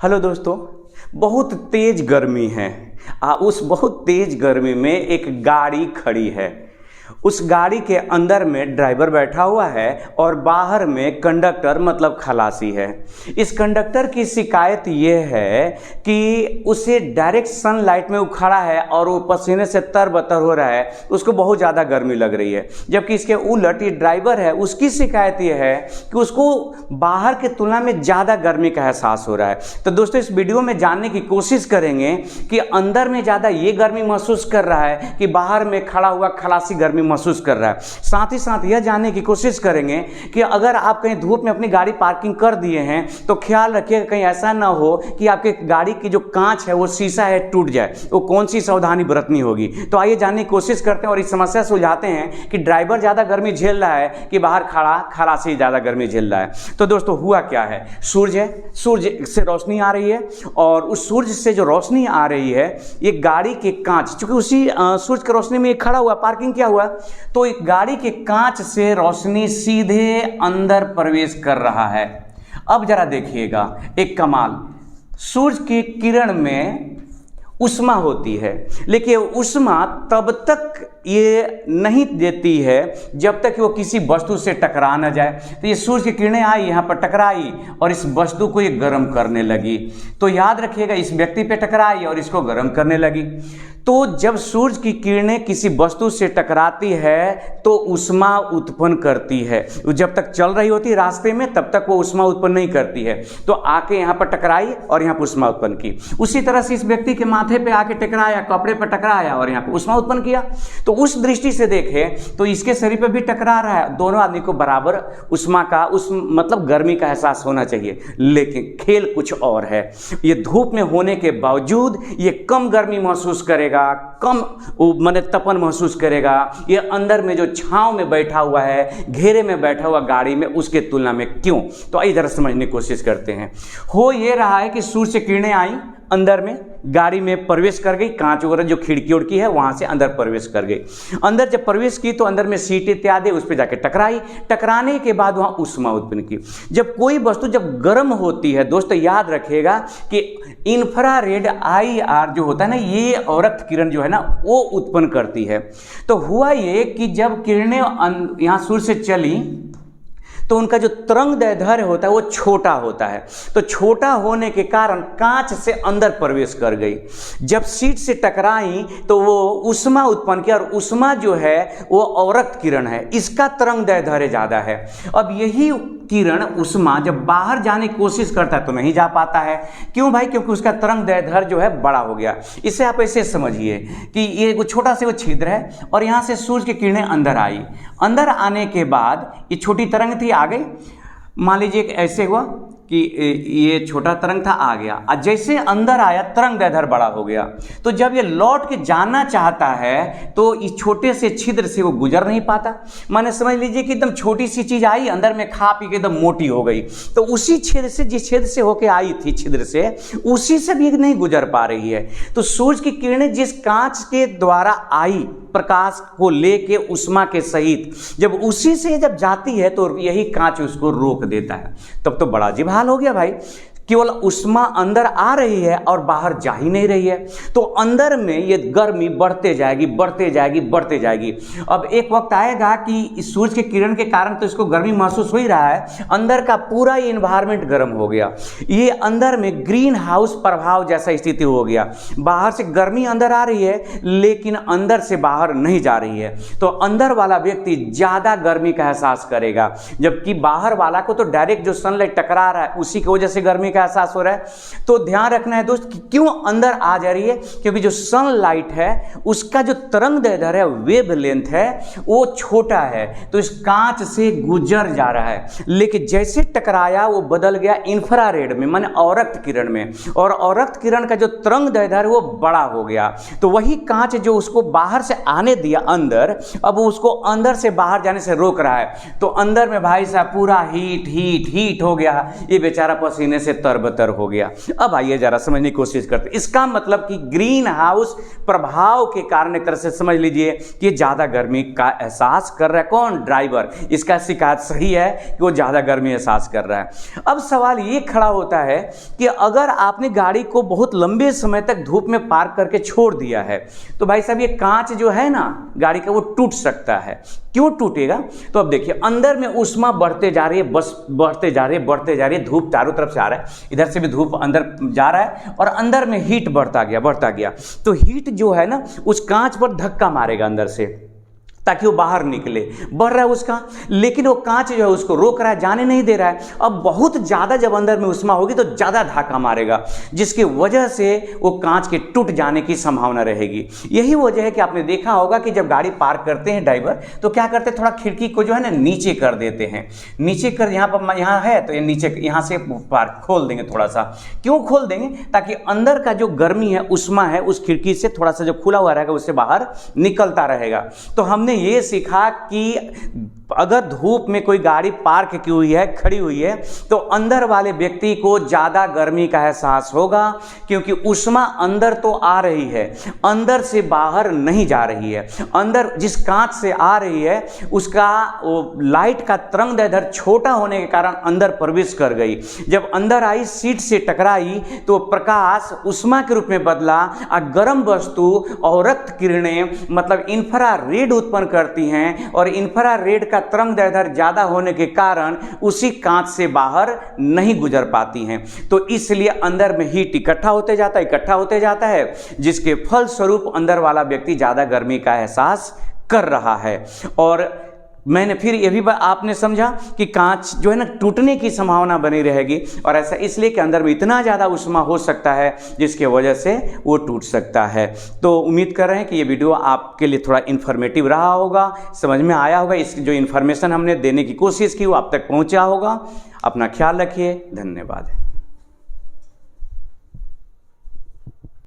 Hello दोस्तों, बहुत तेज गर्मी है। उस बहुत तेज गर्मी में एक गाड़ी खड़ी है। उस गाड़ी के अंदर में ड्राइवर बैठा हुआ है और बाहर में कंडक्टर मतलब खलासी है। इस कंडक्टर की शिकायत ये है कि उसे डायरेक्ट सनलाइट में वो खड़ा है और वो पसीने से तरबतर हो रहा है, उसको बहुत ज़्यादा गर्मी लग रही है। जबकि इसके उलट ये ड्राइवर है, उसकी शिकायत ये है कि उसको बाहर के तुलना में ज़्यादा गर्मी का एहसास हो रहा है। तो दोस्तों, इस वीडियो में जानने की कोशिश करेंगे कि अंदर में ज़्यादा ये गर्मी महसूस कर रहा है कि बाहर में खड़ा हुआ खलासी गर्मी महसूस कर रहा है। साथ ही साथ यह जानने की कोशिश करेंगे कि अगर आप कहीं धूप में अपनी गाड़ी पार्किंग कर दिए हैं तो ख्याल रखिएगा कहीं ऐसा ना हो कि आपके गाड़ी की जो कांच है, वो शीशा है, टूट जाए। वो कौन सी सावधानी बरतनी होगी। तो आइए जानने की कोशिश करते हैं और इस समस्या सुलझाते हैं कि ड्राइवर ज़्यादा गर्मी झेल रहा है कि बाहर खड़ा खलासी ज़्यादा गर्मी झेल रहा है। तो दोस्तों, हुआ क्या है? सूरज है, सूरज से रोशनी आ रही है और उस सूरज से जो रोशनी आ रही है, ये गाड़ी के कांच, चूंकि उसी सूरज की रोशनी में खड़ा हुआ, पार्किंग किया हुआ, तो एक गाड़ी के कांच से रोशनी सीधे अंदर प्रवेश कर रहा है। अब जरा देखिएगा एक कमाल, सूरज की किरण में उष्मा होती है, लेकिन उष्मा तब तक ये नहीं देती है जब तक वो किसी वस्तु से टकरा न जाए। तो ये सूरज की किरणें आई, यहाँ पर टकराई और इस वस्तु को ये गर्म करने लगी। तो याद रखिएगा, इस व्यक्ति पे टकराई और इसको गर्म करने लगी। तो जब सूरज की किरणें किसी वस्तु से टकराती है तो उष्मा उत्पन्न करती है। जब तक चल रही होती है रास्ते में, तब तक वो उष्मा उत्पन्न नहीं करती है। तो आके यहाँ पर टकराई और यहाँ पर उष्मा उत्पन्न की। उसी तरह से इस व्यक्ति के माथे पे आके टकराया, कपड़े पर टकराया और यहाँ पर उष्मा उत्पन्न किया। तो उस दृष्टि से देखें तो इसके शरीर पे भी टकरा रहा है। दोनों आदमी को बराबर उष्मा का, उस मतलब गर्मी का एहसास होना चाहिए। लेकिन खेल कुछ और है। ये धूप में होने के बावजूद ये कम गर्मी महसूस करेगा, कम माने तपन महसूस करेगा। ये अंदर में जो छांव में बैठा हुआ है, घेरे में बैठा हुआ गाड़ी में, उसके तुलना में क्यों? तो इधर समझने की कोशिश करते हैं। हो ये रहा है कि सूर्य से किरणें आई, अंदर में गाड़ी में प्रवेश कर गई, कांच वगैरह जो खिड़की उड़की है वहां से अंदर प्रवेश कर गई। अंदर जब प्रवेश की तो अंदर में सीट इत्यादि उस पर जाके टकराई। टकराने के बाद वहां उष्मा उत्पन्न की। जब कोई वस्तु जब गर्म होती है दोस्तों, याद रखिएगा कि इंफ्रारेड IR जो होता है ना, ये औरक्त किरण जो है ना, वो उत्पन्न करती है। तो हुआ ये कि जब किरणें यहाँ सूर्य से चली तो उनका जो तरंग दैर्ध्य होता है वो छोटा होता है। तो छोटा होने के कारण कांच से अंदर प्रवेश कर गई। जब सीट से टकराई तो वो उष्मा उत्पन्न किया और उष्मा जो है वो औरक्त किरण है, इसका तरंग दैर्ध्य ज़्यादा है। अब यही किरण उष्मा जब बाहर जाने की कोशिश करता है तो नहीं जा पाता है। क्यों भाई? क्योंकि उसका तरंग दैर्ध्य जो है बड़ा हो गया। इसे आप ऐसे समझिए कि ये वो छोटा से वो छिद्र है और यहाँ से सूर्य की किरणें अंदर आई। अंदर आने के बाद ये छोटी तरंग थी, आ गई। मान लीजिए ऐसे हुआ कि ये छोटा तरंग था, आ गया। और जैसे अंदर आया तरंग दैर्ध्य बड़ा हो गया। तो जब ये लौट के जाना चाहता है तो इस छोटे से छिद्र से वो गुजर नहीं पाता। माने समझ लीजिए कि एकदम छोटी सी चीज आई, अंदर में खा पी के एकदम मोटी हो गई। तो उसी छेद से, जिस छेद से होके आई थी छिद्र से, उसी से भी नहीं गुजर पा रही है। तो सूरज की किरणें जिस कांच के द्वारा आई, प्रकाश को लेके उष्मा के सहित, जब उसी से जब जाती है तो यही कांच उसको रोक देता है। तब तो बड़ा अजीब हाल हो गया भाई। केवल उष्मा अंदर आ रही है और बाहर जा ही नहीं रही है। तो अंदर में ये गर्मी बढ़ते जाएगी, बढ़ते जाएगी, बढ़ते जाएगी। अब एक वक्त आएगा कि इस सूरज के किरण के कारण तो इसको गर्मी महसूस हो ही रहा है, अंदर का पूरा ये इन्वायरमेंट गर्म हो गया। ये अंदर में ग्रीन हाउस प्रभाव जैसा स्थिति हो गया। बाहर से गर्मी अंदर आ रही है लेकिन अंदर से बाहर नहीं जा रही है। तो अंदर वाला व्यक्ति ज़्यादा गर्मी का एहसास करेगा, जबकि बाहर वाला को तो डायरेक्ट जो सनलाइट टकरा रहा है उसी की वजह से गर्मी का एहसास हो रहा है। तो ध्यान रखना है दोस्त कि क्यों अंदर आ जा रही है, क्योंकि जो सनलाइट है उसका जो तरंग दैर्ध्य है, वेवलेंथ है, वो छोटा है। तो इस कांच से गुजर जा रहा है, लेकिन जैसे टकराया वो बदल गया इंफ्रारेड में, माने औरक्त किरण में। और औरक्त किरण का जो तरंग दैर्ध्य है वो बड़ा हो गया। तो वही कांच जो उसको बाहर से आने दिया अंदर, अब उसको अंदर से बाहर जाने से रोक रहा है। तो अंदर में भाई साहब पूरा हीट हीट हीट हो गया। ये बेचारा पसीने से तरबतर हो गया। अब आइए जरा समझने की कोशिश करते हैं। इसका मतलब कि ग्रीन हाउस प्रभाव के कारण एक तरह से समझ लीजिए कि ज़्यादा गर्मी का एहसास कर रहा है कौन? ड्राइवर। इसका शिकायत सही है कि वो ज़्यादा गर्मी एहसास कर रहा है। अब सवाल ये खड़ा होता है कि अगर आपने गाड़ी को बहुत लंबे समय तक धूप में पार्क करके छोड़ दिया है तो भाई साहब ये कांच जो है ना गाड़ी का वो टूट सकता है। क्यों टूटेगा? तो अब देखिए अंदर में ऊष्मा बढ़ते जा रही है, बस बढ़ते जा रही है, धूप चारों तरफ से आ रहा है, इधर से भी धूप अंदर जा रहा है और अंदर में हीट बढ़ता गया। तो हीट जो है ना उस कांच पर धक्का मारेगा अंदर से ताकि वो बाहर निकले, बढ़ रहा है उसका, लेकिन वो कांच जो है उसको रोक रहा है, जाने नहीं दे रहा है। अब बहुत ज़्यादा जब अंदर में ऊष्मा होगी तो ज़्यादा धक्का मारेगा, जिसकी वजह से वो कांच के टूट जाने की संभावना रहेगी। यही वजह है कि आपने देखा होगा कि जब गाड़ी पार्क करते हैं ड्राइवर तो क्या करते हैं, थोड़ा खिड़की को जो है ना नीचे कर देते हैं, नीचे कर, यहाँ है तो ये नीचे यहाँ से पार्क खोल देंगे थोड़ा सा। क्यों खोल देंगे? ताकि अंदर का जो गर्मी है, ऊष्मा है, उस खिड़की से थोड़ा सा जो खुला हुआ रहेगा उससे बाहर निकलता रहेगा। तो हमने ये सीखा कि अगर धूप में कोई गाड़ी पार्क की हुई है, खड़ी हुई है, तो अंदर वाले व्यक्ति को ज़्यादा गर्मी का एहसास होगा, क्योंकि ऊष्मा अंदर तो आ रही है, अंदर से बाहर नहीं जा रही है। अंदर जिस कांच से आ रही है उसका वो लाइट का तरंगदैर्ध्य छोटा होने के कारण अंदर प्रवेश कर गई। जब अंदर आई, सीट से टकराई तो प्रकाश ऊष्मा के रूप में बदला और गर्म वस्तु और रक्त किरणें मतलब इंफ्रारेड उत्पन्न करती हैं, और इंफ्रारेड का तरंगदैर्ध्य ज्यादा होने के कारण उसी कांच से बाहर नहीं गुजर पाती हैं। तो इसलिए अंदर में हीट इकट्ठा होते जाता है, जिसके फलस्वरूप अंदर वाला व्यक्ति ज्यादा गर्मी का एहसास कर रहा है। और मैंने फिर ये भी आपने समझा कि कांच जो है ना टूटने की संभावना बनी रहेगी, और ऐसा इसलिए कि अंदर में इतना ज़्यादा ऊष्मा हो सकता है जिसके वजह से वो टूट सकता है। तो उम्मीद कर रहे हैं कि ये वीडियो आपके लिए थोड़ा इन्फॉर्मेटिव रहा होगा, समझ में आया होगा, इस जो इन्फॉर्मेशन हमने देने की कोशिश की वो आप तक पहुंचा होगा। अपना ख्याल रखिए, धन्यवाद।